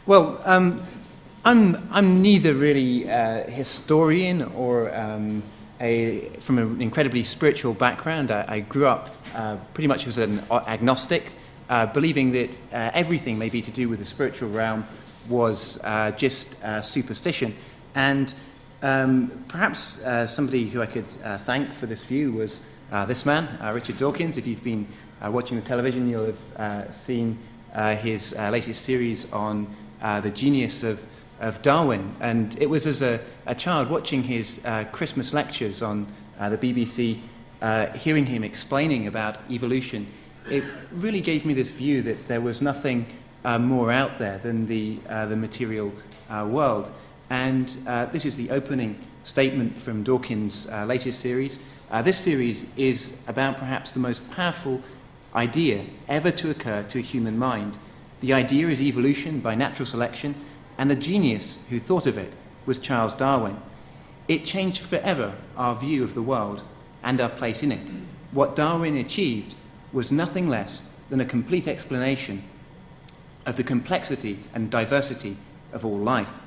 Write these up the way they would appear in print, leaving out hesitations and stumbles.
Well, I'm neither really a historian or from an incredibly spiritual background. I grew up pretty much as an agnostic, believing that everything maybe to do with the spiritual realm was just superstition. And perhaps somebody who I could thank for this view was this man, Richard Dawkins. If you've been watching the television, you'll have seen his latest series on the genius of Darwin. And it was as a child watching his Christmas lectures on the BBC, hearing him explaining about evolution, it really gave me this view that there was nothing more out there than the material world. And this is the opening statement from Dawkins' latest series. This series is about perhaps the most powerful idea ever to occur to a human mind. The idea is evolution by natural selection, and the genius who thought of it was Charles Darwin. It changed forever our view of the world and our place in it. What Darwin achieved was nothing less than a complete explanation of the complexity and diversity of all life.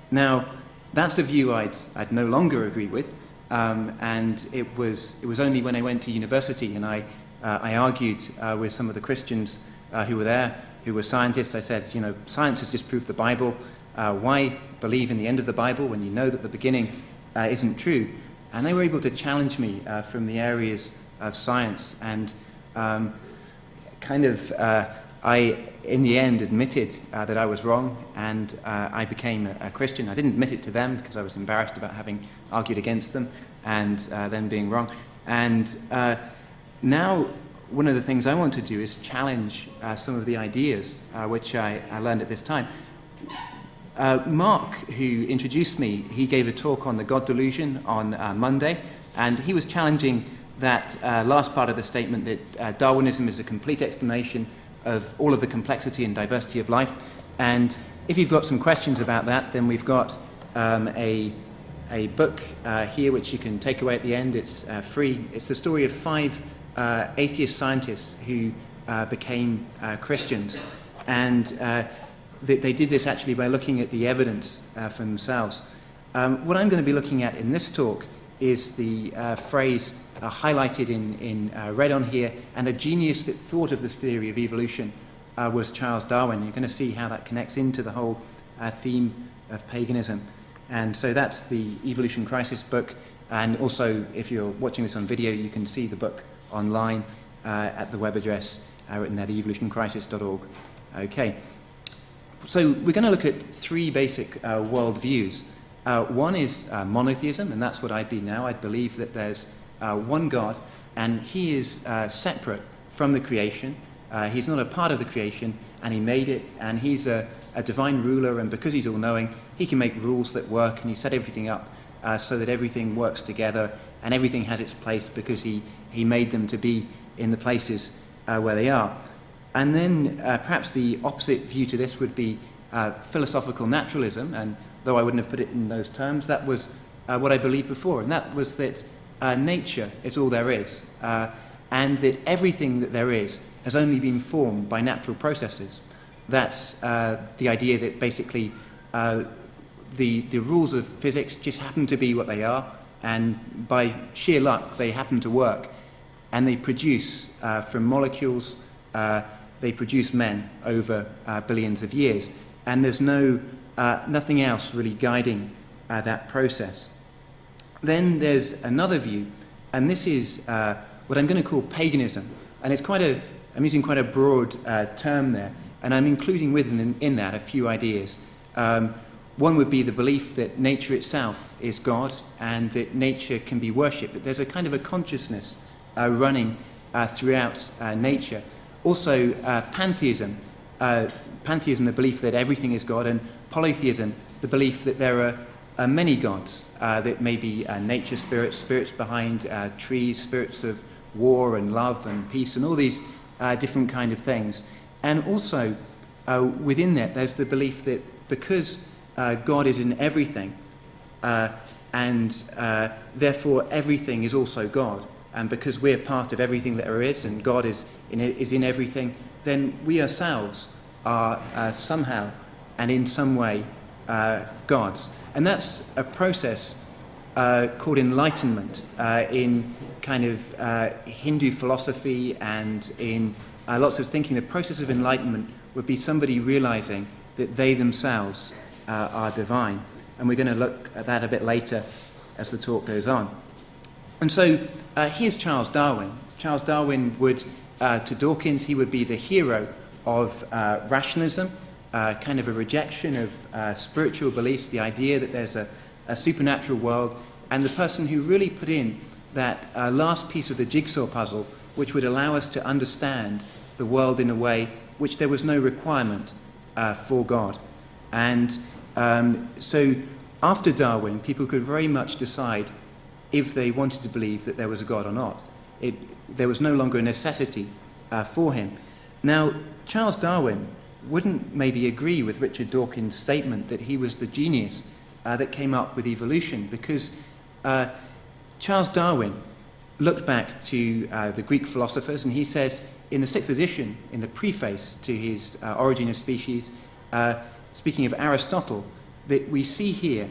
Now, that's a view I'd no longer agree with, and it was only when I went to university and I argued with some of the Christians who were there, who were scientists. I said, science has disproved the Bible. Why believe in the end of the Bible when you know that the beginning isn't true? And they were able to challenge me from the areas of science, and I, in the end, admitted that I was wrong, and I became a Christian. I didn't admit it to them because I was embarrassed about having argued against them and then being wrong. And now one of the things I want to do is challenge some of the ideas which I learned at this time. Mark, who introduced me, he gave a talk on the God delusion on Monday, and he was challenging that last part of the statement that Darwinism is a complete explanation of all of the complexity and diversity of life. And if you've got some questions about that, then we've got a book here which you can take away at the end. It's free. It's the story of 5 atheist scientists who became Christians, and they did this actually by looking at the evidence for themselves. What I'm going to be looking at in this talk is the phrase highlighted in red on here, and the genius that thought of this theory of evolution was Charles Darwin. You're going to see how that connects into the whole theme of paganism. And so that's the Evolution Crisis book, and also if you're watching this on video, you can see the book online at the web address written there, evolutioncrisis.org. Okay, so we're going to look at 3 basic worldviews. One is monotheism, and that's what I'd be now. I'd believe that there's one God, and he is separate from the creation. He's not a part of the creation, and he made it, and he's a divine ruler, and because he's all-knowing, he can make rules that work, and he set everything up so that everything works together, and everything has its place because he made them to be in the places where they are. And then perhaps the opposite view to this would be philosophical naturalism, and though I wouldn't have put it in those terms, that was what I believed before, and that was that nature is all there is, and that everything that there is has only been formed by natural processes. That's the idea that basically the rules of physics just happen to be what they are, and by sheer luck they happen to work, and they produce from molecules, they produce men over billions of years, and there's nothing else really guiding that process. Then there's another view, and this is what I'm going to call paganism, and I'm using quite a broad term there, and I'm including within that a few ideas. One would be the belief that nature itself is God, and that nature can be worshipped, that there's a kind of a consciousness running throughout nature. Also pantheism, the belief that everything is God, and polytheism, the belief that there are many gods, that may be nature spirits behind trees, spirits of war and love and peace and all these different kind of things. And also within that there's the belief that because God is in everything, and therefore everything is also God, and because we're part of everything that there is and God is in everything, then we ourselves are somehow and in some way gods. And that's a process called enlightenment in kind of Hindu philosophy and in lots of thinking. The process of enlightenment would be somebody realizing that they themselves are divine. And we're going to look at that a bit later as the talk goes on. And so here's Charles Darwin. Charles Darwin would, to Dawkins, he would be the hero of rationalism, kind of a rejection of spiritual beliefs, the idea that there's a supernatural world, and the person who really put in that last piece of the jigsaw puzzle which would allow us to understand the world in a way which there was no requirement for God. And so after Darwin, people could very much decide if they wanted to believe that there was a God or not. There was no longer a necessity for him. Now, Charles Darwin wouldn't maybe agree with Richard Dawkins' statement that he was the genius that came up with evolution, because Charles Darwin looked back to the Greek philosophers, and he says in the 6th edition, in the preface to his Origin of Species, speaking of Aristotle, that we see here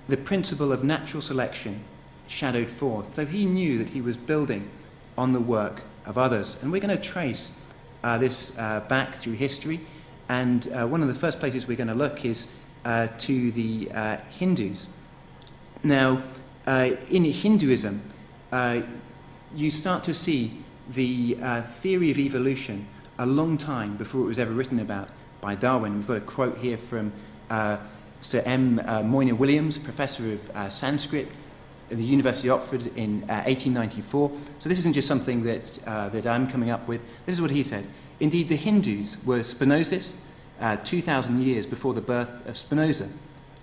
the principle of natural selection shadowed forth. So he knew that he was building on the work of others. And we're going to trace this back through history. And one of the first places we're going to look is to the Hindus. Now, in Hinduism, you start to see the theory of evolution a long time before it was ever written about by Darwin. We've got a quote here from Sir M. Moynier Williams, professor of Sanskrit at the University of Oxford in 1894. So this isn't just something that I'm coming up with. This is what he said. Indeed, the Hindus were Spinozists 2,000 years before the birth of Spinoza,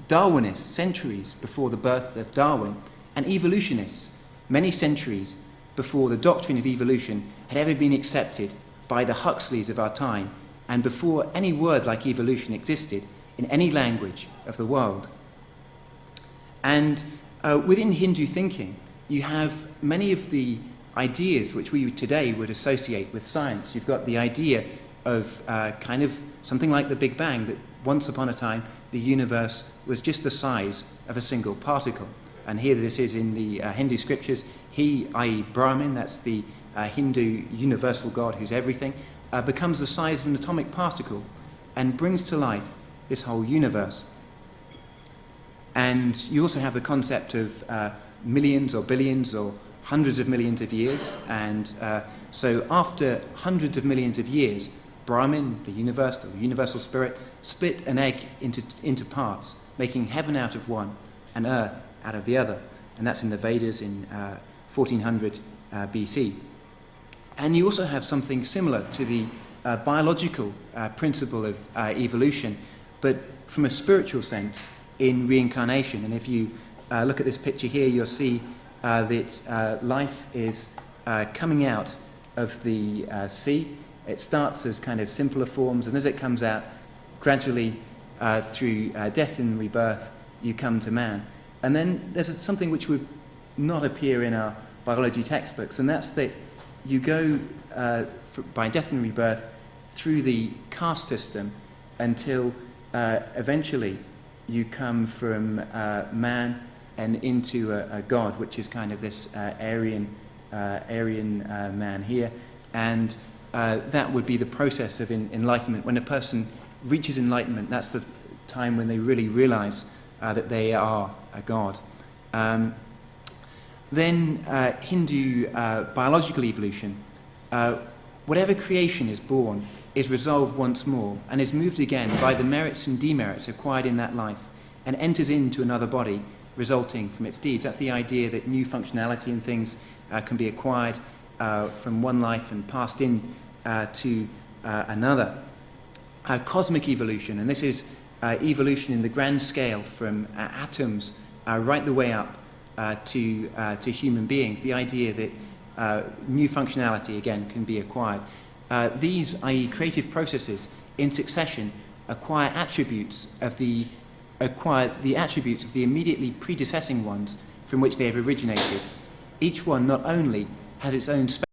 Darwinists centuries before the birth of Darwin, and evolutionists many centuries before the doctrine of evolution had ever been accepted by the Huxleys of our time, and before any word like evolution existed in any language of the world. And within Hindu thinking, you have many of the ideas which we today would associate with science. You've got the idea of kind of something like the Big Bang, that once upon a time the universe was just the size of a single particle. And here this is in the Hindu scriptures. He, i.e. Brahman, that's the Hindu universal God who's everything, becomes the size of an atomic particle and brings to life this whole universe. And you also have the concept of millions or billions or hundreds of millions of years. And so after hundreds of millions of years, Brahman, the universe, or the universal spirit, split an egg into parts, making heaven out of one and earth out of the other. And that's in the Vedas in 1400 BC. And you also have something similar to the biological principle of evolution, but from a spiritual sense in reincarnation. And if you look at this picture here, you'll see that life is coming out of the sea. It starts as kind of simpler forms, and as it comes out, gradually through death and rebirth, you come to man. And then there's something which would not appear in our biology textbooks, and that's that you go by death and rebirth through the caste system until eventually you come from man and into a god, which is kind of this Aryan man here. And that would be the process of enlightenment. When a person reaches enlightenment, that's the time when they really realize that they are a god. Then Hindu biological evolution. Whatever creation is born is resolved once more and is moved again by the merits and demerits acquired in that life, and enters into another body resulting from its deeds. That's the idea that new functionality and things can be acquired from one life and passed in to another. Cosmic evolution, and this is evolution in the grand scale from atoms right the way up to human beings. The idea that new functionality again can be acquired. These, i.e. creative processes in succession, acquire the attributes of the immediately predecessing ones from which they have originated. Each one not only has its own